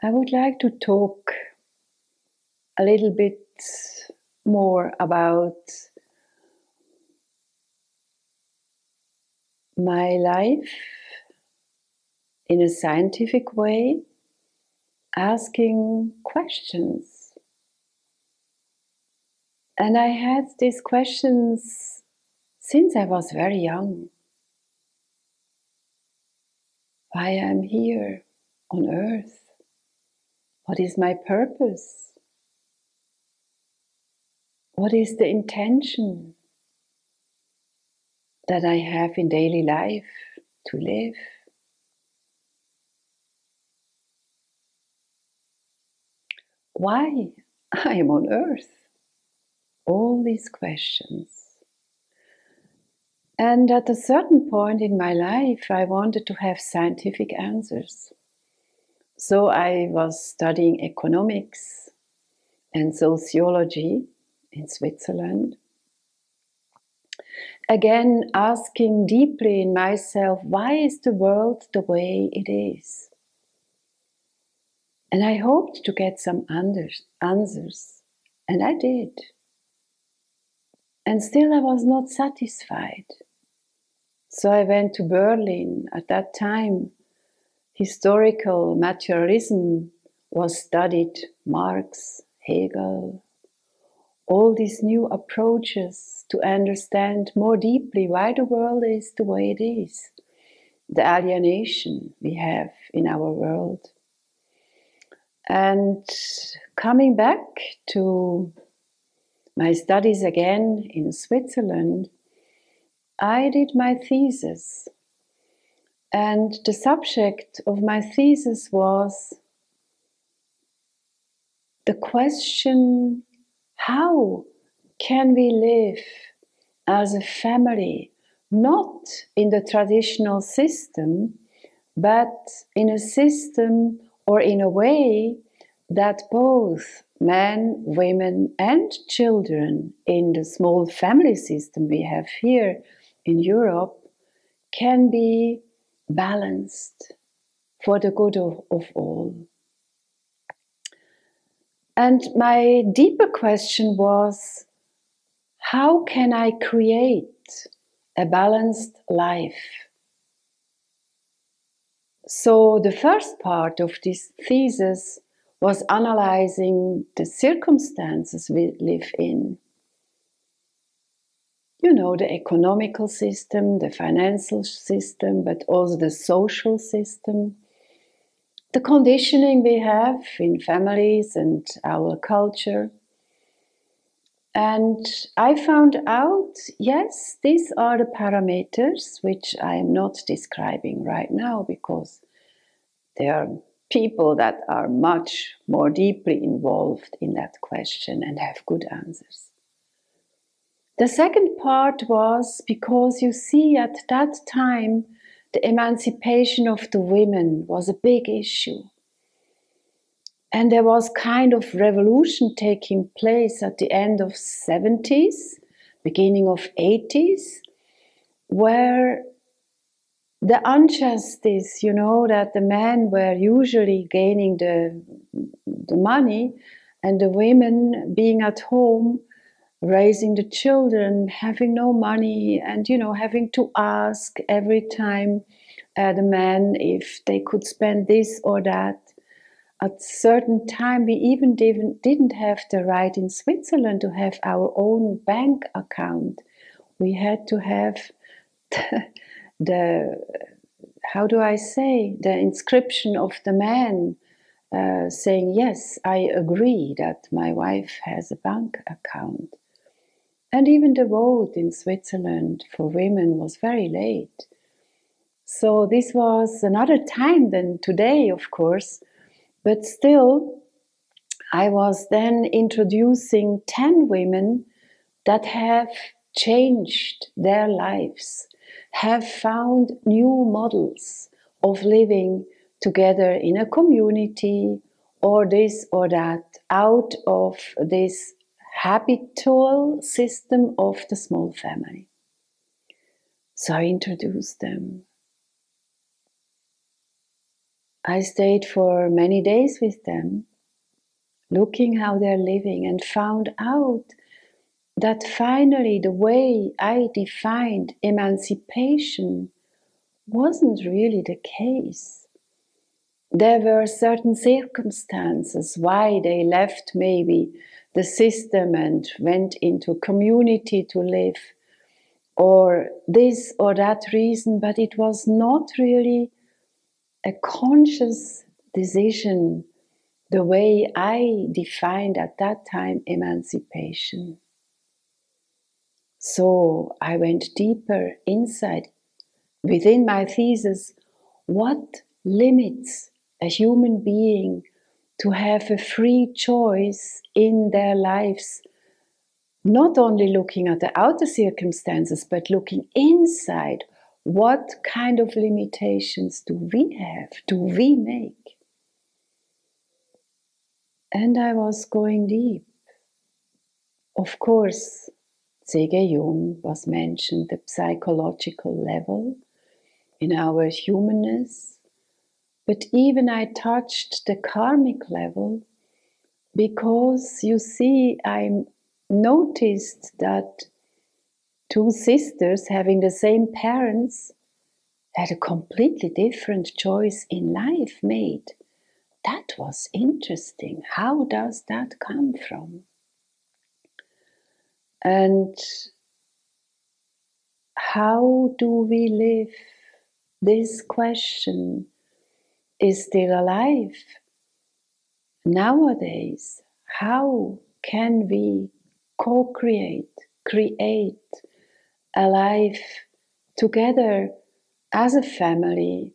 I would like to talk a little bit more about my life in a scientific way, asking questions. And I had these questions since I was very young. Why I'm here on earth? What is my purpose? What is the intention that I have in daily life to live? Why I am on earth? All these questions. And at a certain point in my life, I wanted to have scientific answers. So I was studying economics and sociology in Switzerland. Again, asking deeply in myself, why is the world the way it is? And I hoped to get some answers, and I did. And still I was not satisfied. So I went to Berlin. At that time, historical materialism was studied, Marx, Hegel, all these new approaches to understand more deeply why the world is the way it is, the alienation we have in our world. And coming back to my studies again in Switzerland, I did my thesis. And the subject of my thesis was the question, how can we live as a family, not in the traditional system, but in a system or in a way that both men, women, and children in the small family system we have here in Europe can be balanced for the good of all. And my deeper question was, how can I create a balanced life? So the first part of this thesis was analyzing the circumstances we live in. You know, the economical system, the financial system, but also the social system, the conditioning we have in families and our culture. And I found out, yes, these are the parameters which I am not describing right now because there are people that are much more deeply involved in that question and have good answers. The second part was because you see at that time the emancipation of the women was a big issue. And there was kind of revolution taking place at the end of 70s, beginning of 80s, where the injustice, you know, that the men were usually gaining the money and the women being at home, raising the children, having no money, and, you know, having to ask every time the men if they could spend this or that. At a certain time, we even didn't have the right in Switzerland to have our own bank account. We had to have the inscription of the man saying, yes, I agree that my wife has a bank account. And even the vote in Switzerland for women was very late. So this was another time than today, of course. But still, I was then introducing 10 women that have changed their lives, have found new models of living together in a community or this or that, out of this habitual system of the small family. So I introduced them. I stayed for many days with them, looking how they're living, and found out that finally the way I defined emancipation wasn't really the case. There were certain circumstances why they left maybe the system and went into community to live, or this or that reason, but it was not really a conscious decision the way I defined at that time emancipation. So I went deeper inside within my thesis. What limits a human being to have a free choice in their lives? Not only looking at the outer circumstances, but looking inside. What kind of limitations do we have? Do we make? And I was going deep. Of course, C.G. Jung was mentioned, the psychological level in our humanness. But even I touched the karmic level because you see, I noticed that two sisters having the same parents had a completely different choice in life made. That was interesting. How does that come from? And how do we live? This question is still alive. Nowadays, how can we co-create, create a life together as a family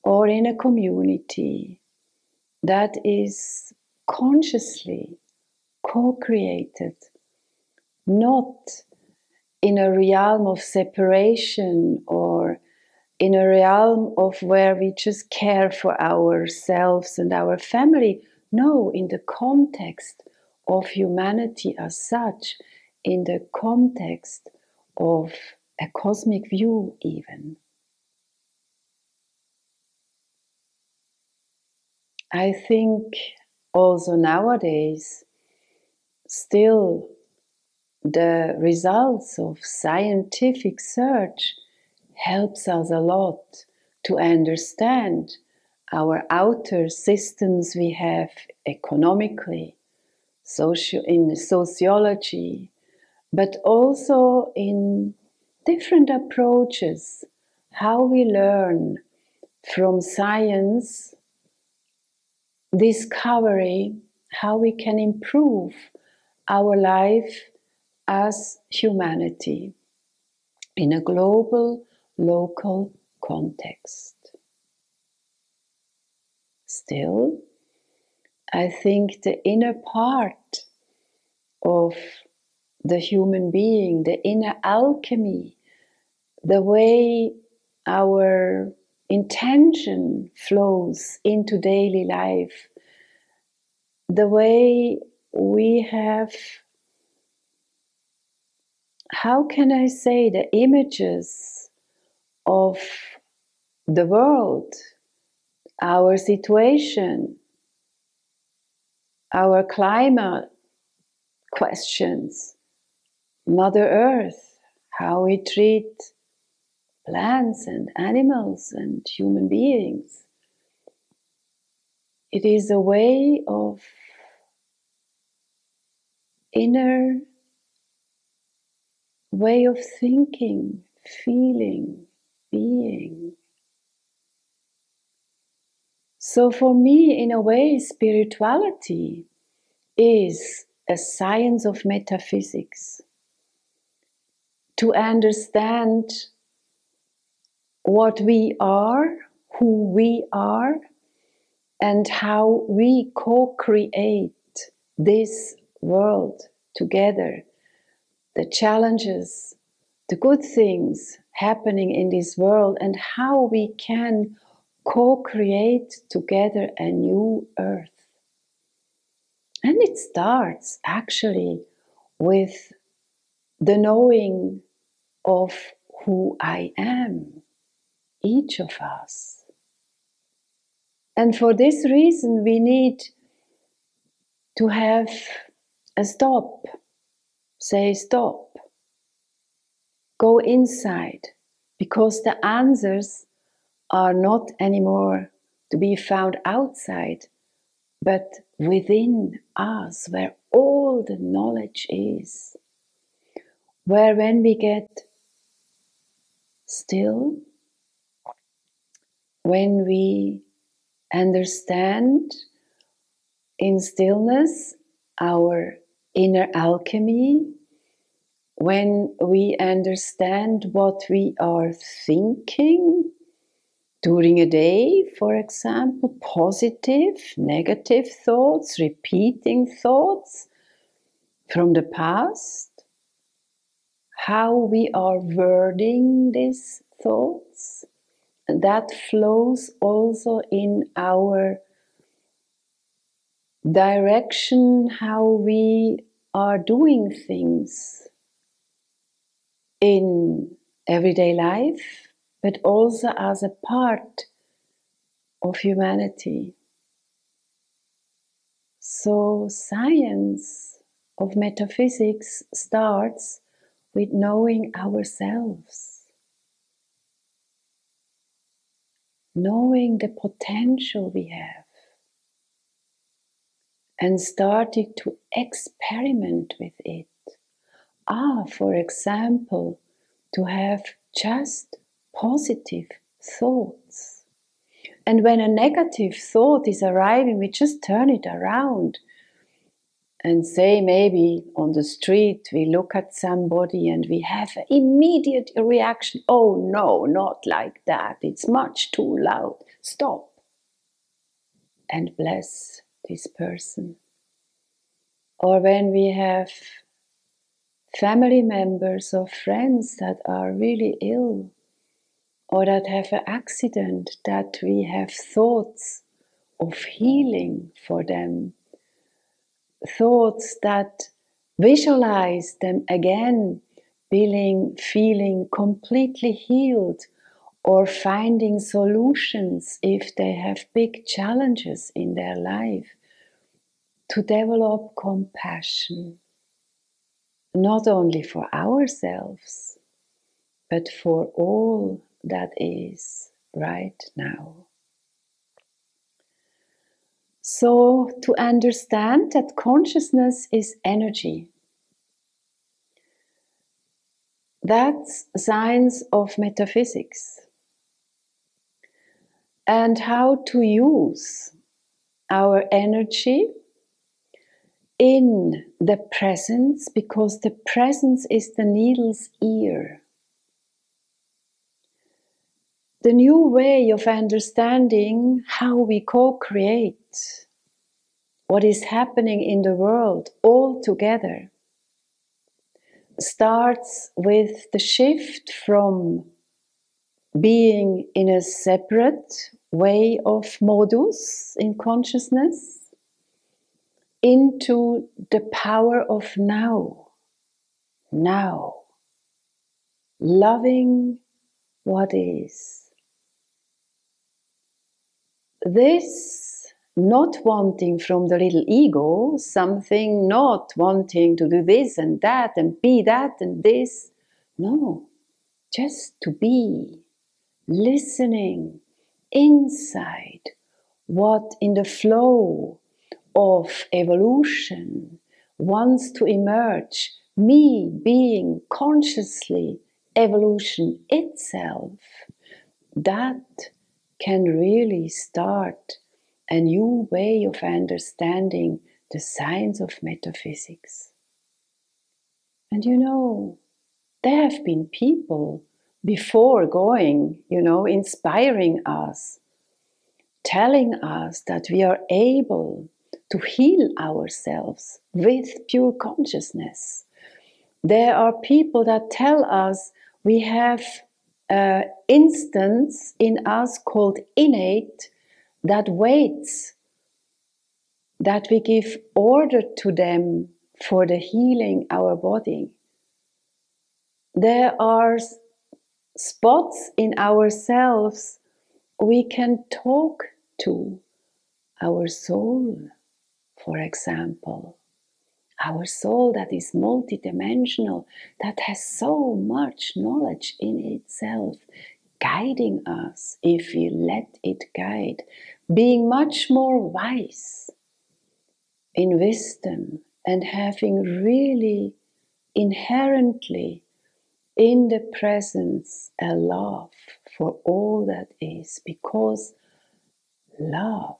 or in a community that is consciously co-created, not in a realm of separation or in a realm of where we just care for ourselves and our family. No, in the context of humanity as such, in the context of a cosmic view even. I think also nowadays, still the results of scientific search helps us a lot to understand our outer systems we have economically, in sociology, but also in different approaches, how we learn from science, discovery, how we can improve our life as humanity in a global, local context. Still, I think the inner part of the human being, the inner alchemy, the way our intention flows into daily life, the way we have, how can I say, the images of the world, our situation, our climate questions, Mother Earth, how we treat plants and animals and human beings. It is a way of inner way of thinking, feeling, being. So for me, in a way, spirituality is a science of metaphysics. To understand what we are, who we are, and how we co-create this world together. The challenges, the good things happening in this world, and how we can co-create together a new earth. And it starts actually with the knowing of who I am, each of us. And for this reason, we need to have a stop. Say stop. Go inside. Because the answers are not anymore to be found outside, but within us, where all the knowledge is. Where when we get still, when we understand in stillness our inner alchemy, when we understand what we are thinking during a day, for example, positive, negative thoughts, repeating thoughts from the past, how we are wording these thoughts, that flows also in our direction, how we are doing things in everyday life, but also as a part of humanity. So science of metaphysics starts with knowing ourselves, knowing the potential we have, and starting to experiment with it. For example, to have just positive thoughts. And when a negative thought is arriving, we just turn it around and say, maybe on the street, we look at somebody and we have an immediate reaction. Oh no, not like that. It's much too loud. Stop. And bless this person. Or when we have family members or friends that are really ill, or that have an accident, that we have thoughts of healing for them, thoughts that visualize them again feeling completely healed, or finding solutions if they have big challenges in their life, to develop compassion. Not only for ourselves, but for all that is right now. So, to understand that consciousness is energy, that's science of metaphysics. And how to use our energy in the presence, because the presence is the needle's ear. The new way of understanding how we co-create what is happening in the world all together starts with the shift from being in a separate way of modus in consciousness into the power of now. Now. Loving what is. This not wanting from the little ego, something not wanting to do this and that and be that and this. No, just to be, listening inside what in the flow of evolution wants to emerge, me being consciously evolution itself, that can really start a new way of understanding the science of metaphysics. And there have been people before going, inspiring us, telling us that we are able to heal ourselves with pure consciousness. There are people that tell us we have an instance in us called innate that waits, that we give order to them for the healing our body. There are spots in ourselves we can talk to, our soul, for example. Our soul that is multidimensional, that has so much knowledge in itself, guiding us if we let it guide, being much more wise in wisdom and having really inherently in the presence a love for all that is, because love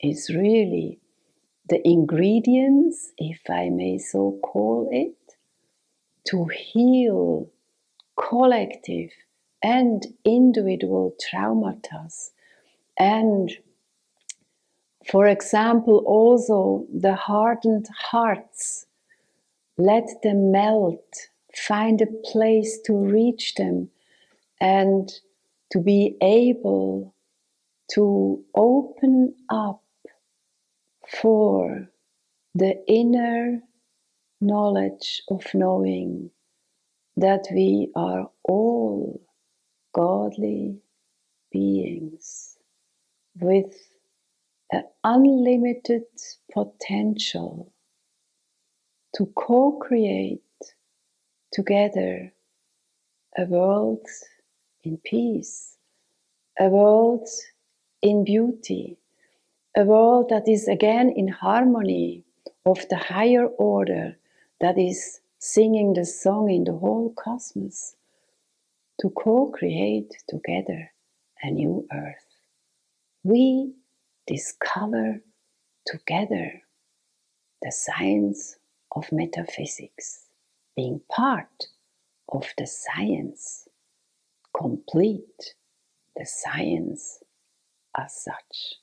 is really the ingredients, if I may so call it, to heal collective and individual traumata. And for example, also the hardened hearts, let them melt, find a place to reach them, and to be able to open up for the inner knowledge of knowing that we are all godly beings with an unlimited potential to co-create together a world in peace, a world in beauty, a world that is again in harmony of the higher order that is singing the song in the whole cosmos, to co-create together a new earth. We discover together the science of metaphysics, being part of the science, complete the science as such.